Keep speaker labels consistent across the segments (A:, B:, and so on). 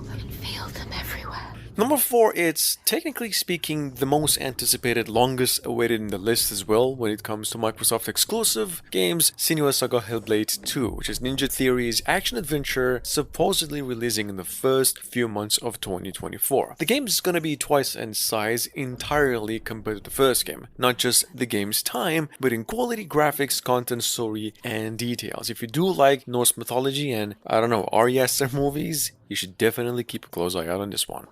A: can feel them everywhere.
B: Number 4, it's technically speaking the most anticipated, longest awaited in the list as well when it comes to Microsoft exclusive games, Senua's Saga Hellblade 2, which is Ninja Theory's action-adventure supposedly releasing in the first few months of 2024. The game is gonna be twice in size entirely compared to the first game, not just the game's time, but in quality, graphics, content, story, and details. If you do like Norse mythology and, I don't know, Ari Aster movies, you should definitely keep a close eye out on this one.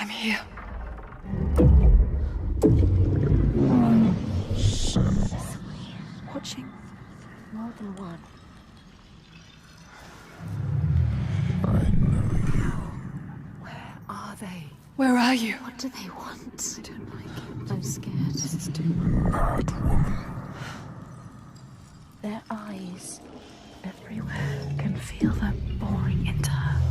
A: I'm here. Watching more than one.
C: I know you.
A: Where are they?
D: Where are you?
A: What do they want? I don't like it. I'm scared. This is too
C: Mad woman.
A: Their eyes everywhere. I can feel them boring into her.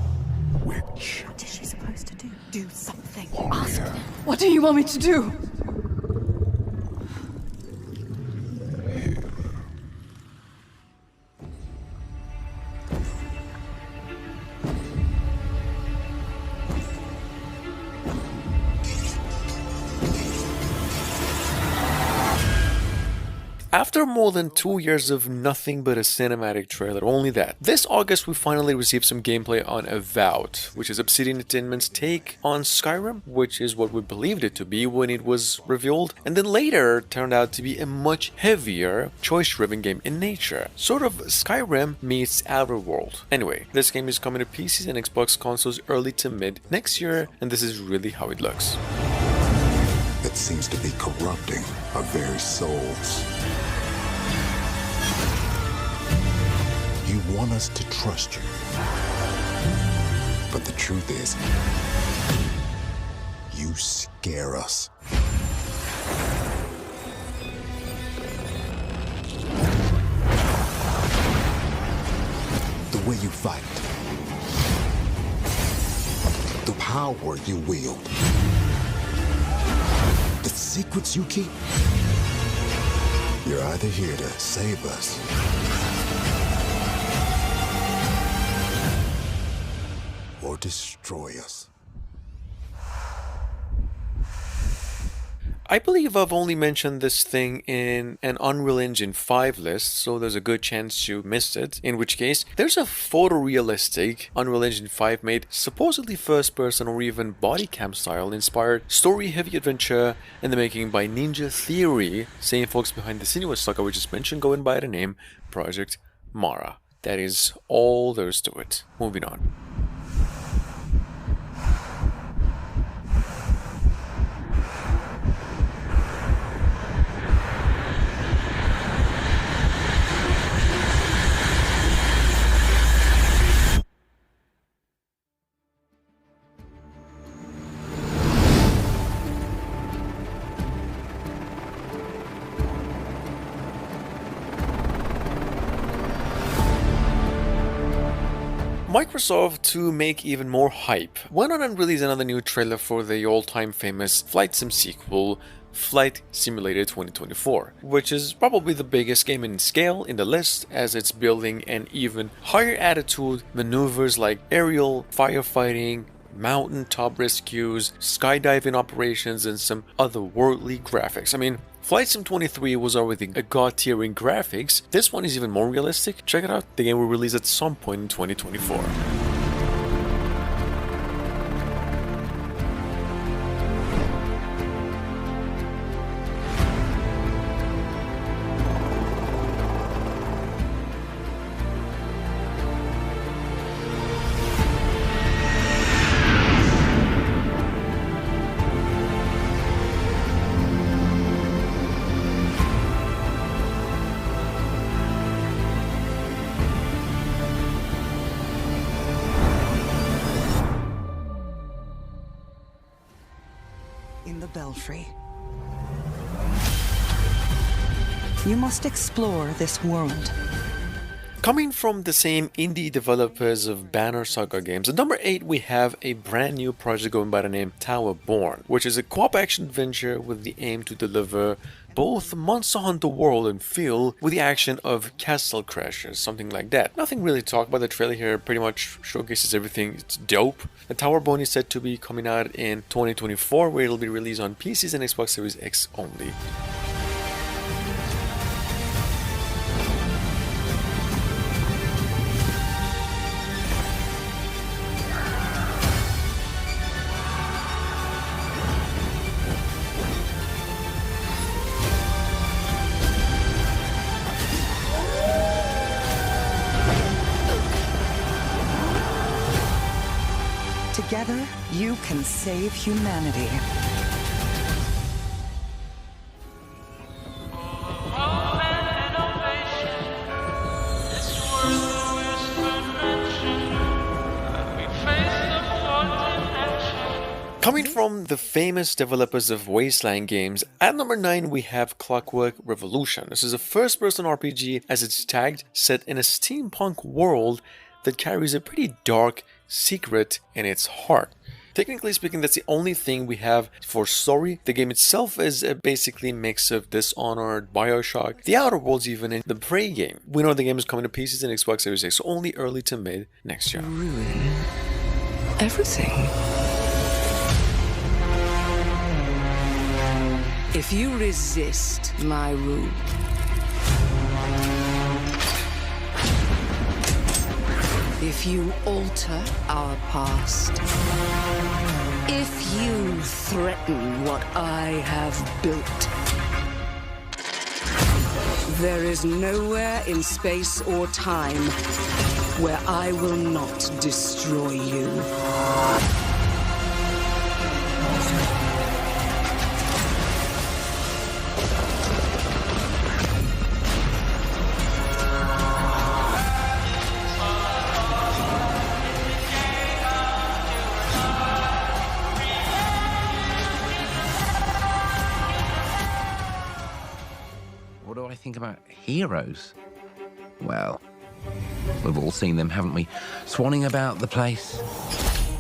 C: Witch.
A: What is she supposed to do? Do something.
C: Warrior.
A: Ask them.
D: What do you want me to do?
B: After more than 2 years of nothing but a cinematic trailer, only that, this August we finally received some gameplay on Avowed, which is Obsidian Entertainment's take on Skyrim, which is what we believed it to be when it was revealed, and then later turned out to be a much heavier, choice-driven game in nature. Sort of Skyrim meets Outer World. Anyway, this game is coming to PCs and Xbox consoles early to mid next year, and this is really how it looks.
C: That seems to be corrupting our very souls. You want us to trust you. But the truth is, you scare us. The way you fight. The power you wield. The secrets you keep. You're either here to save us or destroy us.
B: I believe I've only mentioned this thing in an Unreal Engine 5 list, so there's a good chance you missed it, in which case, there's a photorealistic Unreal Engine 5 made supposedly first-person or even body cam style inspired story-heavy adventure in the making by Ninja Theory, same folks behind the Senua's Saga we just mentioned, going by the name Project Mara. That is all there is to it. Moving on. Microsoft, to make even more hype, went on and released another new trailer for the all-time famous flight sim sequel, Flight Simulator 2024, which is probably the biggest game in scale in the list, as it's building an even higher attitude, maneuvers like aerial, firefighting, mountaintop rescues, skydiving operations, and some otherworldly graphics. I mean, Flight Sim 23 was already a god tier in graphics. This one is even more realistic. Check it out. The game will release at some point in 2024.
E: In the Belfry. You must explore this world.
B: Coming from the same indie developers of Banner Saga games, at number 8 we have a brand new project going by the name Towerborn, which is a co-op action adventure with the aim to deliver both Monster Hunter World and feel with the action of Castle Crashers, something like that. Nothing really to talk about. The trailer here pretty much showcases everything. It's dope. The Tower Bone is said to be coming out in 2024, where it'll be released on PCs and Xbox Series X only.
E: Together, you can save humanity.
B: Coming from the famous developers of Wasteland games, at number 9 we have Clockwork Revolution. This is a first-person RPG as it's tagged, set in a steampunk world that carries a pretty dark secret in its heart. Technically speaking, that's the only thing we have for story. The game itself is a basically mix of Dishonored, Bioshock, The Outer Worlds even, in the Prey game. We know the game is coming to PCs and Xbox Series X only early to mid next year.
D: Ruin everything.
F: If you resist my rule, if you alter our past, if you threaten what I have built, there is nowhere in space or time where I will not destroy you.
G: What do I think about heroes? Well, we've all seen them, haven't we? Swanning about the place.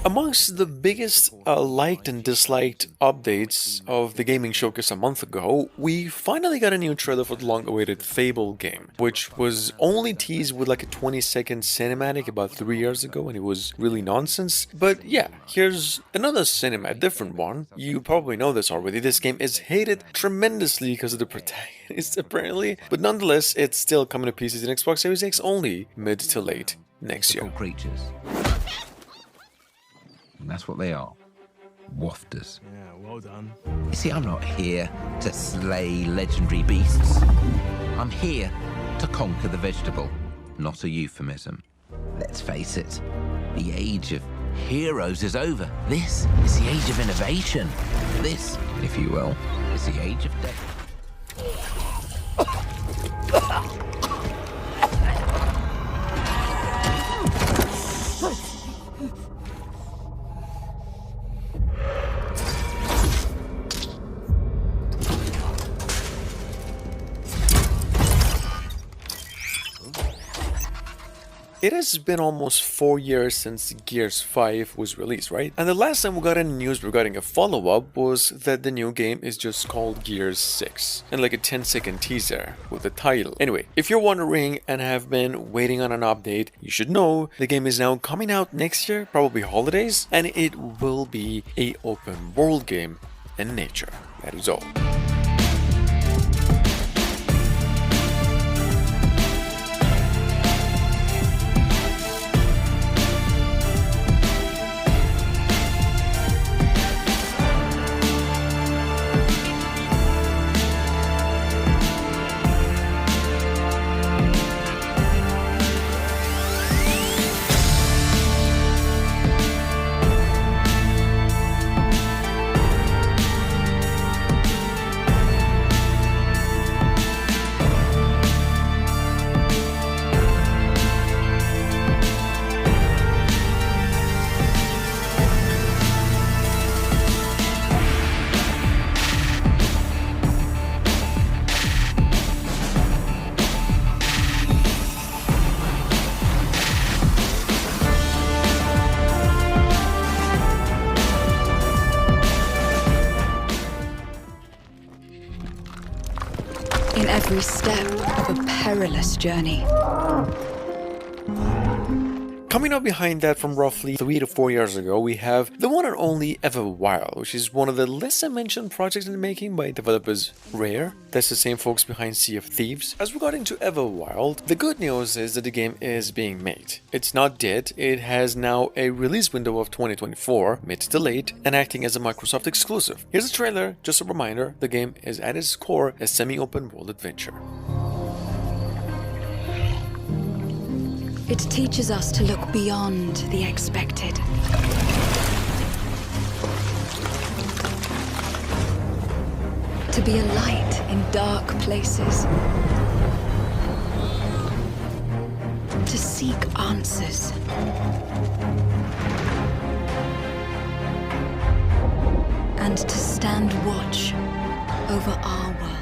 B: Amongst the biggest liked and disliked updates of the gaming showcase a month ago, we finally got a new trailer for the long-awaited Fable game, which was only teased with like a 20-second cinematic about 3 years ago, and it was really nonsense. But yeah, here's another cinema, a different one. You probably know this already. This game is hated tremendously because of the protagonist, apparently, but nonetheless, it's still coming to PCs and Xbox Series X only mid to late next year.
G: Creatures. And that's what they are. Wafters.
H: Yeah, well done.
G: You see, I'm not here to slay legendary beasts. I'm here to conquer the vegetable, not a euphemism. Let's face it, the age of heroes is over. This is the age of innovation. This, if you will, is the age of death.
B: It has been almost 4 years since Gears 5 was released, right? And the last time we got any news regarding a follow-up was that the new game is just called Gears 6, and like a 10-second teaser with the title. Anyway, if you're wondering and have been waiting on an update, you should know the game is now coming out next year, probably holidays, and it will be a open world game in nature. That is all.
H: every step of a perilous journey.
B: Coming up behind that from roughly 3 to 4 years ago, we have the one and only Everwild, which is one of the lesser mentioned projects in the making by developers Rare. That's the same folks behind Sea of Thieves. As we got into Everwild, the good news is that the game is being made. It's not dead, it has now a release window of 2024, mid to late, and acting as a Microsoft exclusive. Here's a trailer, just a reminder, the game is at its core a semi-open world adventure.
H: It teaches us to look beyond the expected. To be a light in dark places. To seek answers. And to stand watch over our world.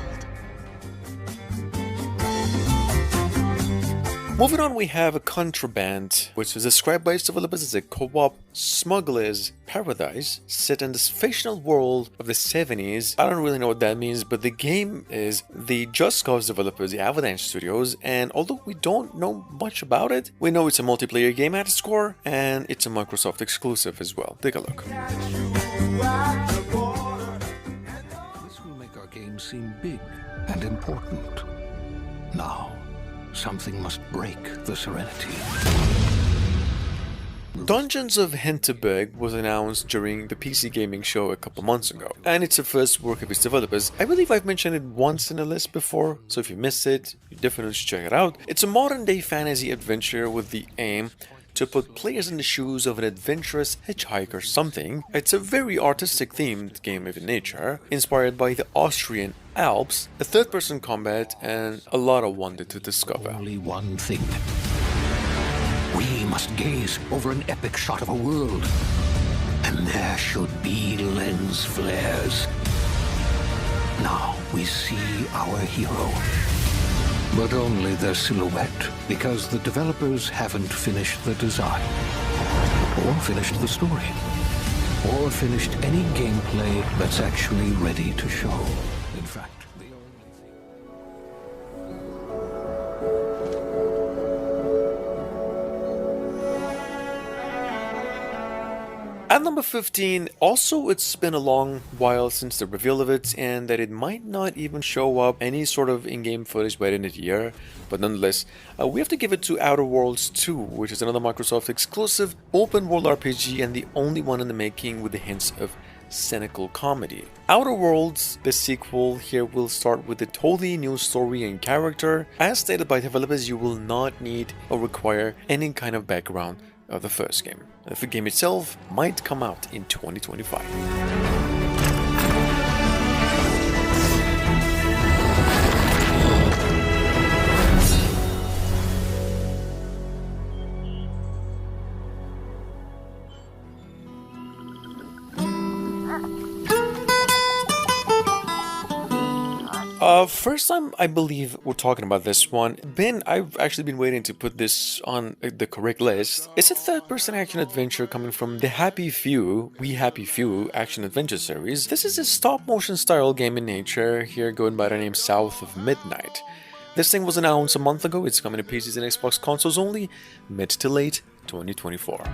B: Moving on, we have a Contraband, which is described by its developers as a co-op smuggler's paradise set in this fictional world of the 70s. I don't really know what that means, but the game is the Just Cause developers, the Avalanche Studios, and although we don't know much about it, we know it's a multiplayer game at its core, and it's a Microsoft exclusive as well. Take a look.
I: This will make our game seem big and important. Now, something must break the serenity.
B: Dungeons of Hinterberg was announced during the PC Gaming Show a couple months ago, and it's the first work of its developers. I believe I've mentioned it once in the list before, so if you missed it, you definitely should check it out. It's a modern-day fantasy adventure with the aim to put players in the shoes of an adventurous hitchhiker something. It's a very artistic themed game of nature, inspired by the Austrian Alps, a third-person combat, and a lot of wonder to discover.
I: Only one thing. We must gaze over an epic shot of a world, and there should be lens flares. Now we see our hero, but only their silhouette, because the developers haven't finished the design, or finished the story, or finished any gameplay that's actually ready to show. In fact, the only thing...
B: At number 15, also it's been a long while since the reveal of it, and that it might not even show up any sort of in-game footage by the end of the year, but nonetheless, we have to give it to Outer Worlds 2, which is another Microsoft exclusive open world RPG and the only one in the making with the hints of cynical comedy. Outer Worlds, the sequel here, will start with a totally new story and character. As stated by developers, you will not need or require any kind of background of the first game. The game itself might come out in 2025. First time I believe we're talking about this one. I've actually been waiting to put this on the correct list. It's a third-person action adventure coming from the We Happy Few action adventure series. This is a stop-motion style game in nature, here going by the name South of Midnight. This thing was announced a month ago. It's coming to PCs and Xbox consoles only, mid to late 2024.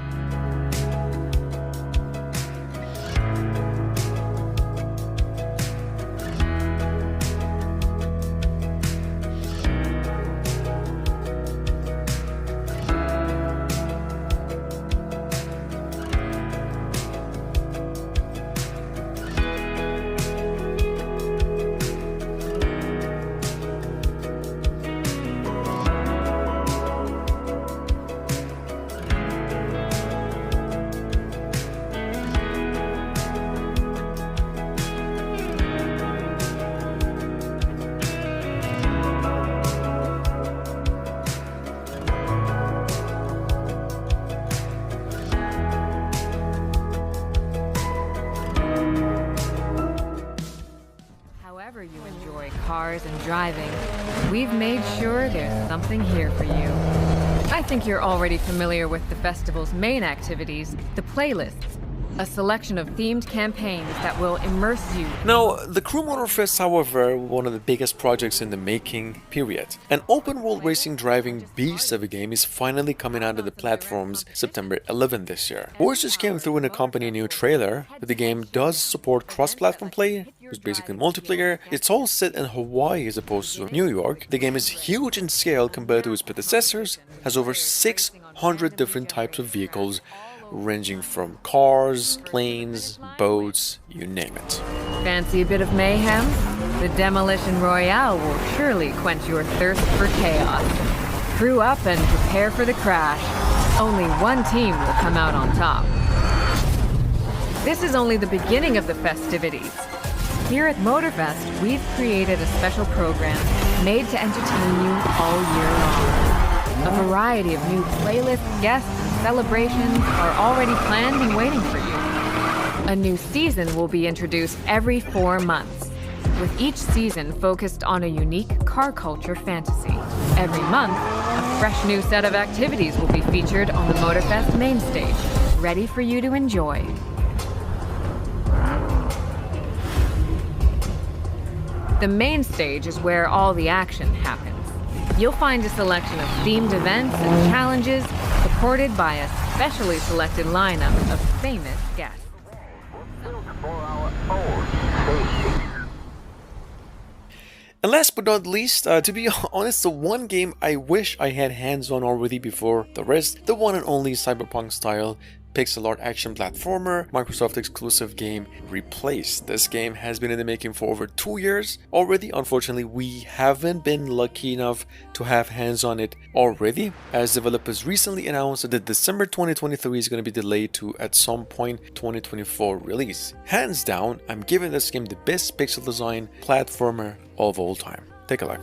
J: You enjoy cars and driving, we've made sure there's something here for you. I think you're already familiar with the festival's main activities, the playlists. A selection of themed campaigns that will immerse you.
B: Now, the Crew Motorfest, however, one of the biggest projects in the making, period. An open-world racing driving beast of a game is finally coming out of the platforms September 11 this year. Voice just came through in a company new trailer, but the game does support cross-platform play. It's basically multiplayer. It's all set in Hawaii as opposed to New York. The game is huge in scale compared to its predecessors, has over 600 different types of vehicles, ranging from cars, planes, boats, you name it.
J: Fancy a bit of mayhem? The Demolition Royale will surely quench your thirst for chaos. Crew up and prepare for the crash. Only one team will come out on top. This is only the beginning of the festivities. Here at Motorfest, we've created a special program made to entertain you all year long. A variety of new playlists, guests, and celebrations are already planned and waiting for you. A new season will be introduced every 4 months, with each season focused on a unique car culture fantasy. Every month, a fresh new set of activities will be featured on the Motorfest main stage, ready for you to enjoy. The main stage is where all the action happens. You'll find a selection of themed events and challenges supported by a specially selected lineup of famous guests.
B: And last but not least, to be honest, the one game I wish I had hands on already before the rest, the one and only Cyberpunk style pixel art action platformer, Microsoft exclusive game Replaced. This game has been in the making for over 2 years already. Unfortunately, we haven't been lucky enough to have hands on it already, as developers recently announced that the December 2023 is going to be delayed to at some point 2024 release. Hands down, I'm giving this game the best pixel design platformer of all time. Take a look.